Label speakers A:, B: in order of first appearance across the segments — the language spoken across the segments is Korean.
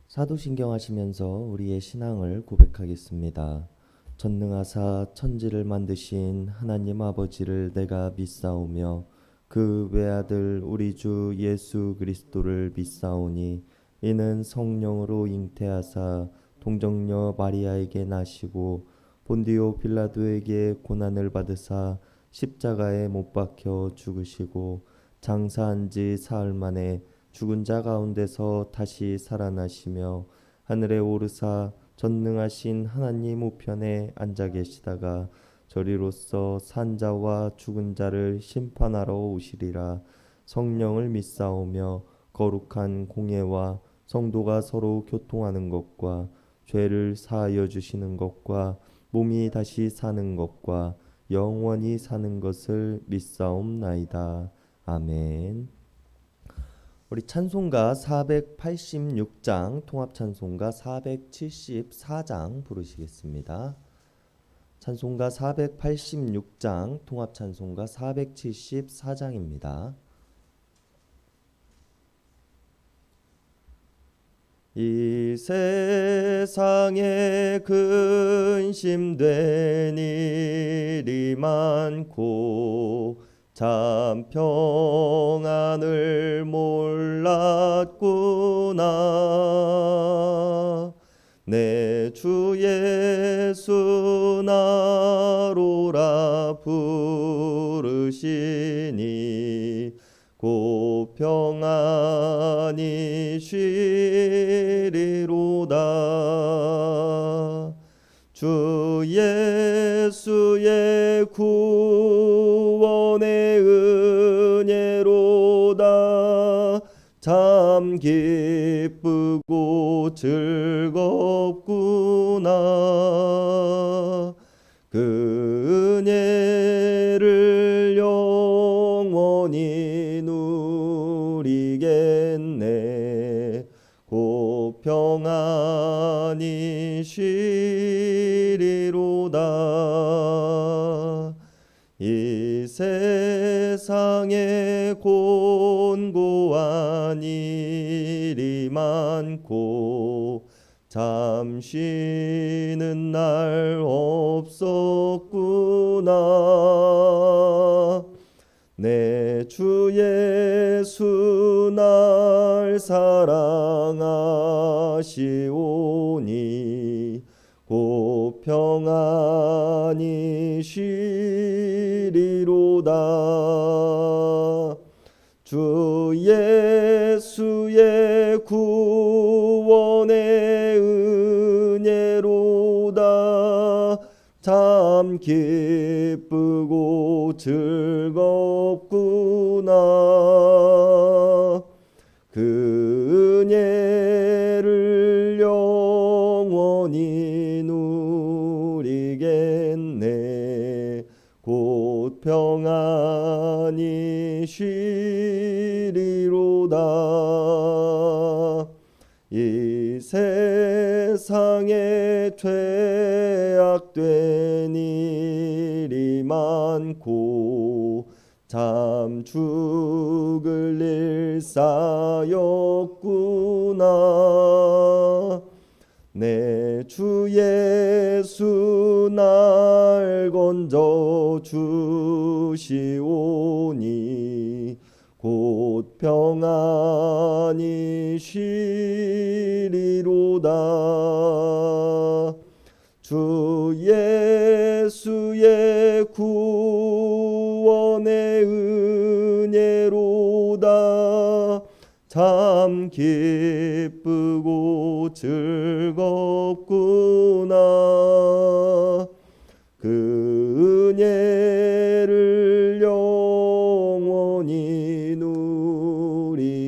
A: 사도신경 하시면서 우리의 신앙을 고백하겠습니다. 전능하사 천지를 만드신 하나님 아버지를 내가 믿사오며 그 외아들 우리 주 예수 그리스도를 믿사오니 이는 성령으로 잉태하사 동정녀 마리아에게 나시고 본디오 빌라도에게 고난을 받으사 십자가에 못 박혀 죽으시고 장사한 지 사흘 만에 죽은 자 가운데서 다시 살아나시며 하늘에 오르사 전능하신 하나님 우편에 앉아 계시다가 저리로서 산 자와 죽은 자를 심판하러 오시리라. 성령을 믿사오며 거룩한 공예와 성도가 서로 교통하는 것과 죄를 사하여 주시는 것과 몸이 다시 사는 것과 영원히 사는 것을 믿사옵나이다. 아멘. 우리 찬송가 486장, 통합 찬송가 474장 부르시겠습니다. 찬송가 486장, 통합 찬송가 474장입니다. 이 세상에 근심된 일이 많고 참 평안을 몰랐구나. 내 주 예수 나로라 부르시니 곧 평안히 쉬리로다. 주 예수의 구원의 은혜로다. 참 기쁘고 즐겁구나. 그 은혜를 영원히 누리겠네. 곧 평안히 쉬리로다. 이 세상에 곤고한 일이 많고 잠 쉬는 날 없었구나. 내 주 예수 날 사랑하시오니 곧 평안히 쉬리로다. 주 예수의 구원의 은혜로다. 참 기쁘고 즐겁구나. 그 은혜를 영원히 누리겠네. 곧 평안히 쉬리로다. 이 세상에 죄악된 일이 많고 참 죽을 일 쌓였구나. 내 주 예수 날 건져 주시오니 곧 평안히 쉬리로다. 주 예수의 구원의 은혜로다. 참 기쁘고 즐겁구나. 그 은혜를 영원히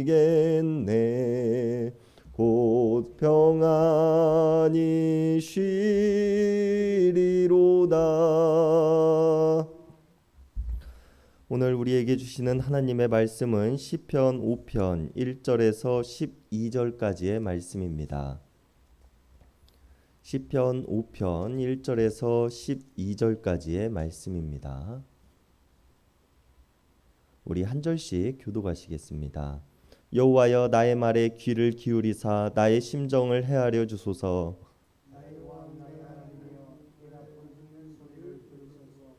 A: 누리겠네. 곧 평안히 쉬리로다. 오늘 우리에게 주시는 하나님의 말씀은 시편 5편 1절에서 12절까지의 말씀입니다. 시편 5편 1절에서 12절까지의 말씀입니다. 우리 한 절씩 교독하시겠습니다. 여호와여 나의 말에 귀를 기울이사 나의 심정을 헤아려 주소서.
B: 나의 왕 나의 하나님이여 내가 부르짖는 소리를 들으소서.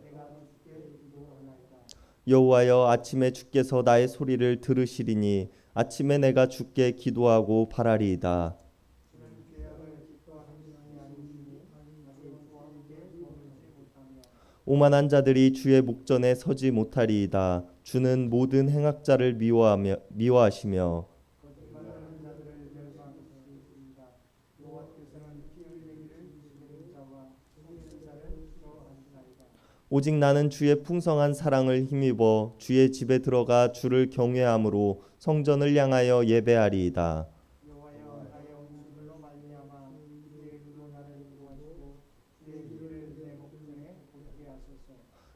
B: 내가 주께 기도하나이다.
A: 여호와여 아침에 주께서 나의 소리를 들으시리니 아침에 내가 주께 기도하고 바라리이다.
B: 주는 죄악을 기뻐하시는 아니시니 아직 주와 함께 머물지 못하며
A: 오만한 자들이 주의 목전에 서지 못하리이다. 주는 모든 행악자를 미워하시며
B: 거짓말하는 자들을 멸시하시리이다. 여호와께서는 피 흘리기를 싫어하는 자와 속이는 자를 싫어하시나이다.
A: 오직 나는 주의 풍성한 사랑을 힘입어 주의 집에 들어가 주를 경외함으로 성전을 향하여 예배하리이다.
B: 여호와여 나의 원수들로 말미암아 주의 의로 나를 인도하시고 주의 길을 내 목전에 곧게 하소서.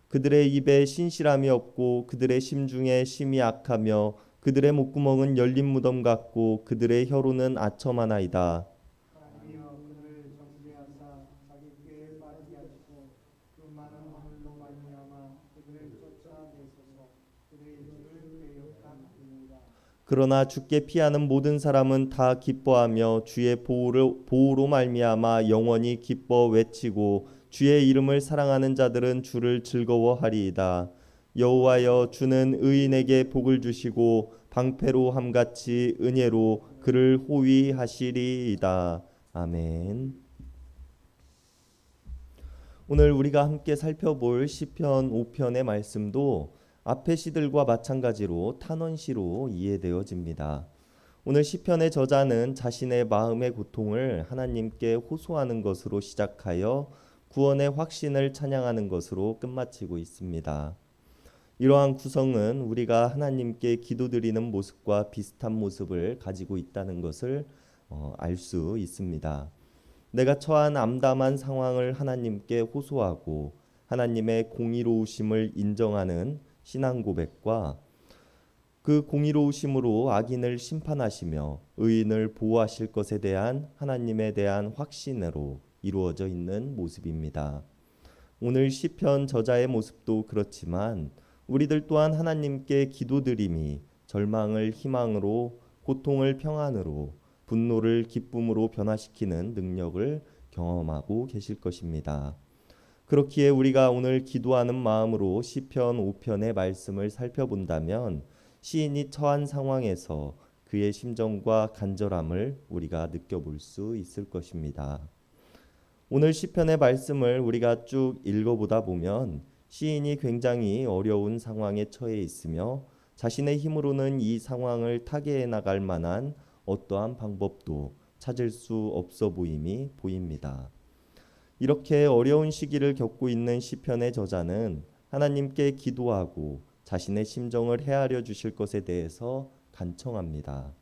A: 그들의 입에 신실함이 없고 그들의 심중에 심이 악하며 그들의 목구멍은 열린 무덤 같고 그들의 혀로는 아첨하나이다.
B: 하나님이여 그들을 정죄하사 자기 꾀에 빠지게 하시고 그 많은 허물로 말미암아 그들을 쫓아내소서. 그들의 길을 빼앗아니이다.
A: 그러나 주께 피하는 모든 사람은 다 기뻐하며 주의 보호로 말미암아 영원히 기뻐 외치고 주의 이름을 사랑하는 자들은 주를 즐거워하리이다. 여호와여 주는 의인에게 복을 주시고 방패로 함같이 은혜로 그를 호위하시리이다. 아멘. 오늘 우리가 함께 살펴볼 시편 5편의 말씀도 앞의 시들과 마찬가지로 탄원시로 이해되어집니다. 오늘 시편의 저자는 자신의 마음의 고통을 하나님께 호소하는 것으로 시작하여 구원의 확신을 찬양하는 것으로 끝마치고 있습니다. 이러한 구성은 우리가 하나님께 기도드리는 모습과 비슷한 모습을 가지고 있다는 것을 알 수 있습니다. 내가 처한 암담한 상황을 하나님께 호소하고 하나님의 공의로우심을 인정하는 신앙 고백과 그 공의로우심으로 악인을 심판하시며 의인을 보호하실 것에 대한 하나님에 대한 확신으로 이루어져 있는 모습입니다. 오늘 시편 저자의 모습도 그렇지만 우리들 또한 하나님께 기도드림이 절망을 희망으로, 고통을 평안으로, 분노를 기쁨으로 변화시키는 능력을 경험하고 계실 것입니다. 그렇기에 우리가 오늘 기도하는 마음으로 시편 5편의 말씀을 살펴본다면 시인이 처한 상황에서 그의 심정과 간절함을 우리가 느껴볼 수 있을 것입니다. 오늘 시편의 말씀을 우리가 쭉 읽어보다 보면 시인이 굉장히 어려운 상황에 처해 있으며 자신의 힘으로는 이 상황을 타개해 나갈 만한 어떠한 방법도 찾을 수 없어 보임이 보입니다. 이렇게 어려운 시기를 겪고 있는 시편의 저자는 하나님께 기도하고 자신의 심정을 헤아려 주실 것에 대해서 간청합니다.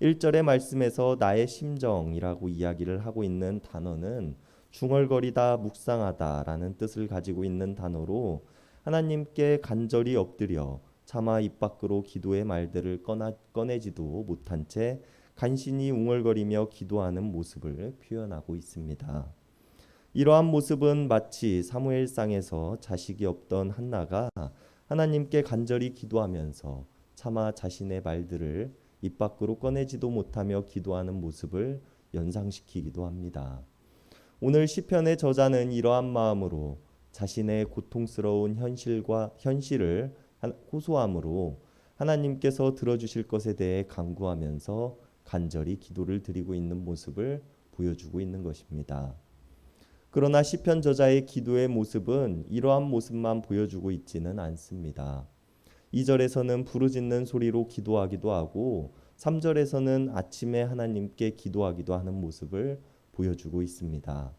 A: 1절의 말씀에서 나의 심정이라고 이야기를 하고 있는 단어는 중얼거리다, 묵상하다라는 뜻을 가지고 있는 단어로 하나님께 간절히 엎드려 차마 입 밖으로 기도의 말들을 꺼내지도 못한 채 간신히 웅얼거리며 기도하는 모습을 표현하고 있습니다. 이러한 모습은 마치 사무엘상에서 자식이 없던 한나가 하나님께 간절히 기도하면서 차마 자신의 말들을 입 밖으로 꺼내지도 못하며 기도하는 모습을 연상시키기도 합니다. 오늘 시편의 저자는 이러한 마음으로 자신의 고통스러운 현실을 호소함으로 하나님께서 들어주실 것에 대해 간구하면서 간절히 기도를 드리고 있는 모습을 보여주고 있는 것입니다. 그러나 시편 저자의 기도의 모습은 이러한 모습만 보여주고 있지는 않습니다. 2절에서는 부르짖는 소리로 기도하기도 하고 3절에서는 아침에 하나님께 기도하기도 하는 모습을 보여주고 있습니다.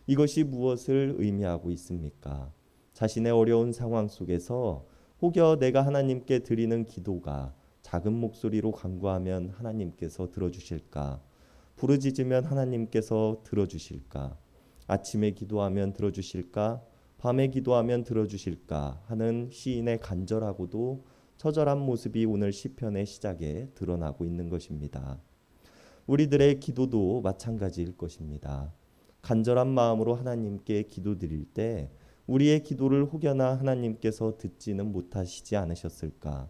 A: 이것이 무엇을 의미하고 있습니까? 자신의 어려운 상황 속에서 혹여 내가 하나님께 드리는 기도가 작은 목소리로 간구하면 하나님께서 들어주실까? 부르짖으면 하나님께서 들어주실까? 아침에 기도하면 들어주실까? 밤에 기도하면 들어주실까? 하는 시인의 간절하고도 처절한 모습이 오늘 시편의 시작에 드러나고 있는 것입니다. 우리들의 기도도 마찬가지일 것입니다. 간절한 마음으로 하나님께 기도드릴 때 우리의 기도를 혹여나 하나님께서 듣지는 못하시지 않으셨을까?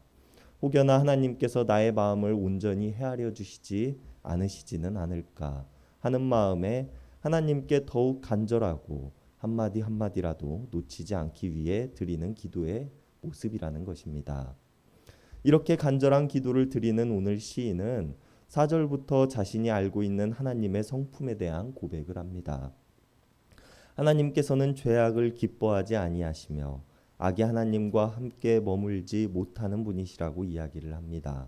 A: 혹여나 하나님께서 나의 마음을 온전히 헤아려 주시지 않으시지는 않을까 하는 마음에 하나님께 더욱 간절하고 한마디 한마디라도 놓치지 않기 위해 드리는 기도의 모습이라는 것입니다. 이렇게 간절한 기도를 드리는 오늘 시인은 4절부터 자신이 알고 있는 하나님의 성품에 대한 고백을 합니다. 하나님께서는 죄악을 기뻐하지 아니하시며 악이 하나님과 함께 머물지 못하는 분이시라고 이야기를 합니다.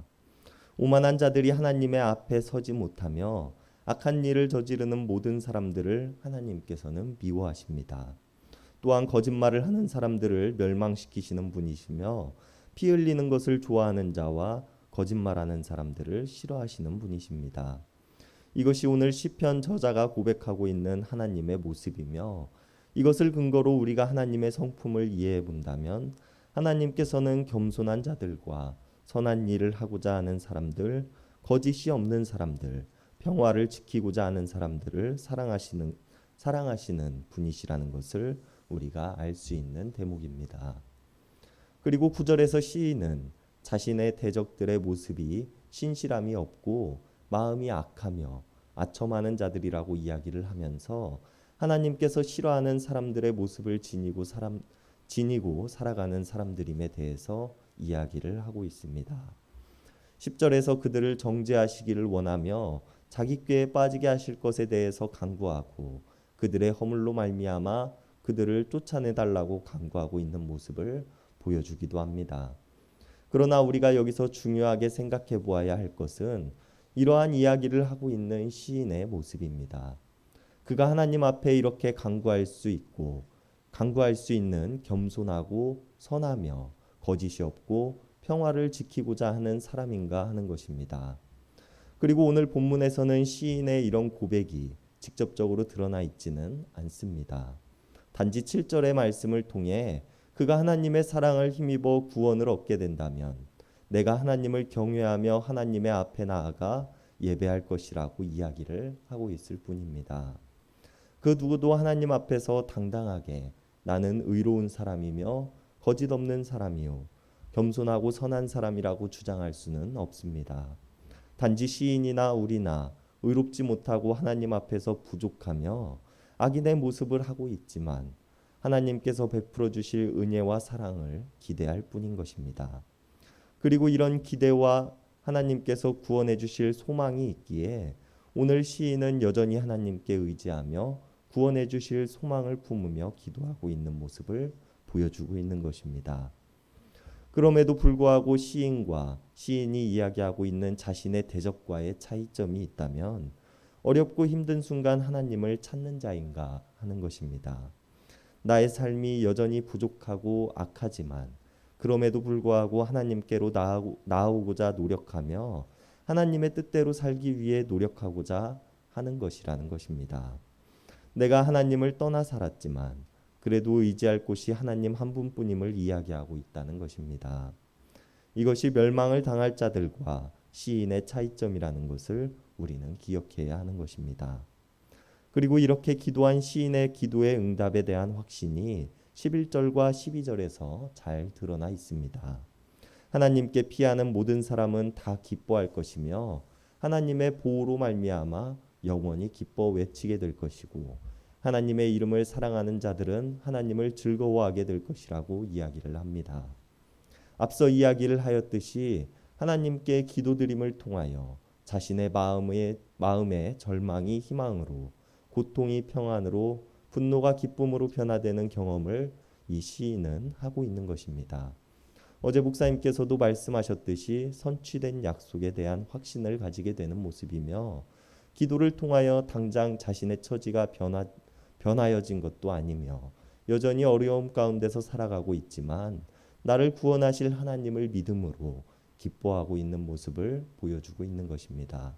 A: 오만한 자들이 하나님의 앞에 서지 못하며 악한 일을 저지르는 모든 사람들을 하나님께서는 미워하십니다. 또한 거짓말을 하는 사람들을 멸망시키시는 분이시며 피 흘리는 것을 좋아하는 자와 거짓말하는 사람들을 싫어하시는 분이십니다. 이것이 오늘 시편 저자가 고백하고 있는 하나님의 모습이며 이것을 근거로 우리가 하나님의 성품을 이해해 본다면 하나님께서는 겸손한 자들과 선한 일을 하고자 하는 사람들, 거짓이 없는 사람들, 평화를 지키고자 하는 사람들을 사랑하시는 분이시라는 것을 우리가 알 수 있는 대목입니다. 그리고 9절에서 시인은 자신의 대적들의 모습이 신실함이 없고 마음이 악하며 아첨하는 자들이라고 이야기를 하면서 하나님께서 싫어하는 사람들의 모습을 지니고 살아가는 사람들임에 대해서 이야기를 하고 있습니다. 10절에서 그들을 정죄하시기를 원하며 자기 꾀에 빠지게 하실 것에 대해서 간구하고 그들의 허물로 말미암아 그들을 쫓아내달라고 간구하고 있는 모습을 보여주기도 합니다. 그러나 우리가 여기서 중요하게 생각해 보아야 할 것은 이러한 이야기를 하고 있는 시인의 모습입니다. 그가 하나님 앞에 이렇게 간구할 수 있는 겸손하고 선하며 거짓이 없고 평화를 지키고자 하는 사람인가 하는 것입니다. 그리고 오늘 본문에서는 시인의 이런 고백이 직접적으로 드러나 있지는 않습니다. 단지 7절의 말씀을 통해 그가 하나님의 사랑을 힘입어 구원을 얻게 된다면 내가 하나님을 경외하며 하나님의 앞에 나아가 예배할 것이라고 이야기를 하고 있을 뿐입니다. 그 누구도 하나님 앞에서 당당하게 나는 의로운 사람이며 거짓 없는 사람이요 겸손하고 선한 사람이라고 주장할 수는 없습니다. 단지 시인이나 우리나 의롭지 못하고 하나님 앞에서 부족하며 악인의 모습을 하고 있지만 하나님께서 베풀어 주실 은혜와 사랑을 기대할 뿐인 것입니다. 그리고 이런 기대와 하나님께서 구원해 주실 소망이 있기에 오늘 시인은 여전히 하나님께 의지하며 구원해 주실 소망을 품으며 기도하고 있는 모습을 보여주고 있는 것입니다. 그럼에도 불구하고 시인과 시인이 이야기하고 있는 자신의 대적과의 차이점이 있다면 어렵고 힘든 순간 하나님을 찾는 자인가 하는 것입니다. 나의 삶이 여전히 부족하고 악하지만 그럼에도 불구하고 하나님께로 나아오고자 노력하며 하나님의 뜻대로 살기 위해 노력하고자 하는 것이라는 것입니다. 내가 하나님을 떠나 살았지만 그래도 의지할 곳이 하나님 한 분뿐임을 이야기하고 있다는 것입니다. 이것이 멸망을 당할 자들과 시인의 차이점이라는 것을 우리는 기억해야 하는 것입니다. 그리고 이렇게 기도한 시인의 기도의 응답에 대한 확신이 11절과 12절에서 잘 드러나 있습니다. 하나님께 피하는 모든 사람은 다 기뻐할 것이며 하나님의 보호로 말미암아 영원히 기뻐 외치게 될 것이고 하나님의 이름을 사랑하는 자들은 하나님을 즐거워하게 될 것이라고 이야기를 합니다. 앞서 이야기를 하였듯이 하나님께 기도드림을 통하여 자신의 마음의 절망이 희망으로 고통이 평안으로 분노가 기쁨으로 변화되는 경험을 이 시인은 하고 있는 것입니다. 어제 목사님께서도 말씀하셨듯이 선취된 약속에 대한 확신을 가지게 되는 모습이며 기도를 통하여 당장 자신의 처지가 변하여진 것도 아니며 여전히 어려움 가운데서 살아가고 있지만 나를 구원하실 하나님을 믿음으로 기뻐하고 있는 모습을 보여주고 있는 것입니다.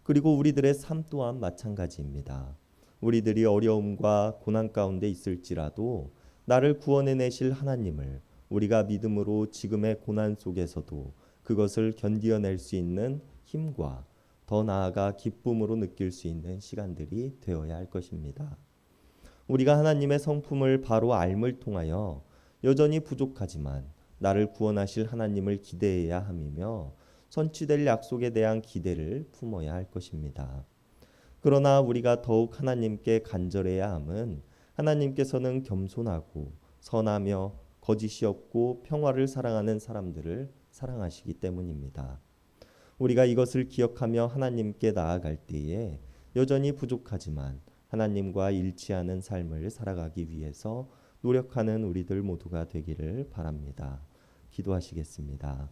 A: 그리고 우리들의 삶 또한 마찬가지입니다. 우리들이 어려움과 고난 가운데 있을지라도 나를 구원해내실 하나님을 우리가 믿음으로 지금의 고난 속에서도 그것을 견디어낼 수 있는 힘과 더 나아가 기쁨으로 느낄 수 있는 시간들이 되어야 할 것입니다. 우리가 하나님의 성품을 바로 알을 통하여 여전히 부족하지만 나를 구원하실 하나님을 기대해야 함이며 성취될 약속에 대한 기대를 품어야 할 것입니다. 그러나 우리가 더욱 하나님께 간절해야 함은 하나님께서는 겸손하고 선하며 거짓이 없고 평화를 사랑하는 사람들을 사랑하시기 때문입니다. 우리가 이것을 기억하며 하나님께 나아갈 때에 여전히 부족하지만 하나님과 일치하는 삶을 살아가기 위해서 노력하는 우리들 모두가 되기를 바랍니다. 기도하시겠습니다.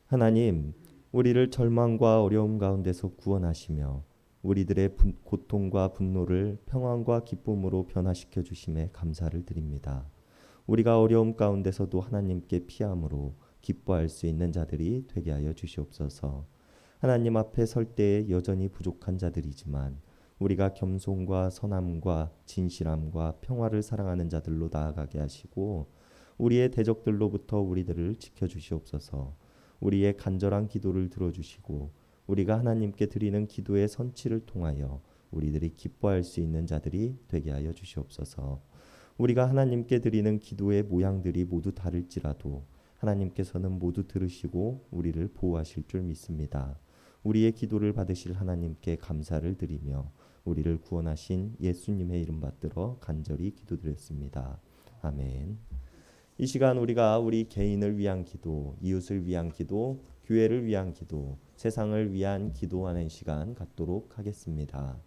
A: 하나님, 우리를 절망과 어려움 가운데서 구원하시며 우리들의 고통과 분노를 평안과 기쁨으로 변화시켜 주심에 감사를 드립니다. 우리가 어려움 가운데서도 하나님께 피함으로 기뻐할 수 있는 자들이 되게 하여 주시옵소서. 하나님 앞에 설 때에 여전히 부족한 자들이지만 우리가 겸손과 선함과 진실함과 평화를 사랑하는 자들로 나아가게 하시고 우리의 대적들로부터 우리들을 지켜주시옵소서. 우리의 간절한 기도를 들어주시고 우리가 하나님께 드리는 기도의 선취를 통하여 우리들이 기뻐할 수 있는 자들이 되게 하여 주시옵소서. 우리가 하나님께 드리는 기도의 모양들이 모두 다를지라도 하나님께서는 모두 들으시고 우리를 보호하실 줄 믿습니다. 우리의 기도를 받으실 하나님께 감사를 드리며 우리를 구원하신 예수님의 이름 받들어 간절히 기도드렸습니다. 아멘. 이 시간 우리가 우리 개인을 위한 기도, 이웃을 위한 기도, 교회를 위한 기도, 세상을 위한 기도하는 시간 갖도록 하겠습니다.